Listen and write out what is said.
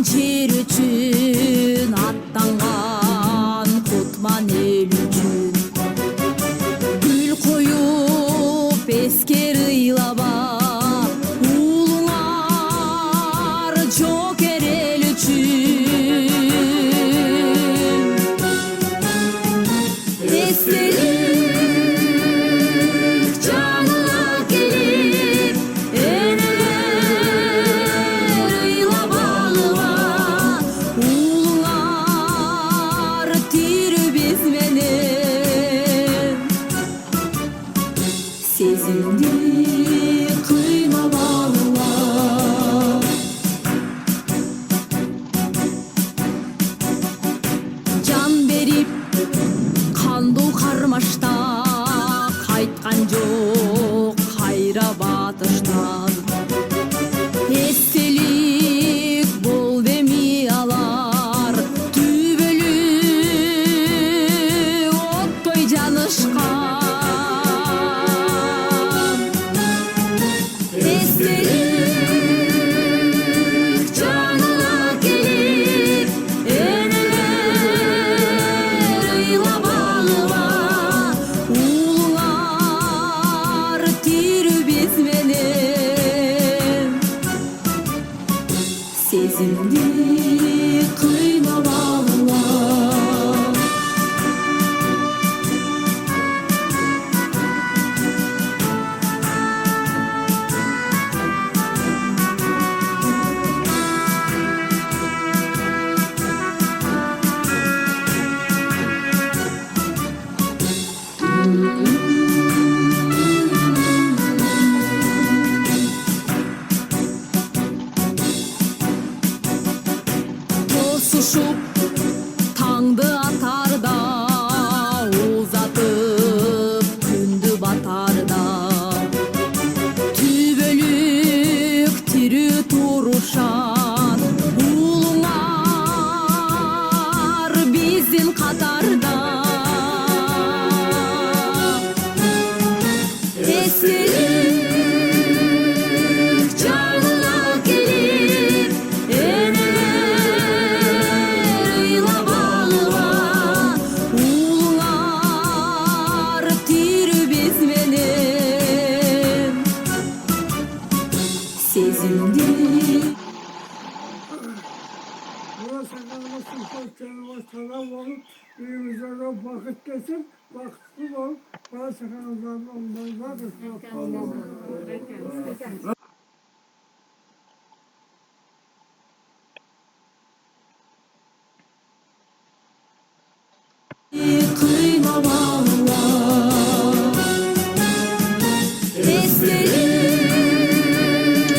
жер үчүн аттанган кутман эл үчүн гүл коюп эскер ыйлаба уулуңар жокер эл үчүн эстелик жанына келип энелер ыйлабалыба уулуңар тирүү биз менен сезимди кыйнабалыба жан берип кандуу кармашта кайткан жок кайра батыштан эстелик болду эми алар түбөлүп оттой жанышкан эстелик жанына келип энелер ыйлабалыба уулуңар тирүү биз менен сезимди кыйнабалыба тосушуп таңды атарда узатып күндү батарда түбөлүк тирүү турушат уулуңар биздин катарда эстелик жанына келип энелер ыйлабалыба уулуңар тирүү биз менен сезимди Uyumuzda vakit geçsin, vakıflı ol. Başkanımızdan ondan da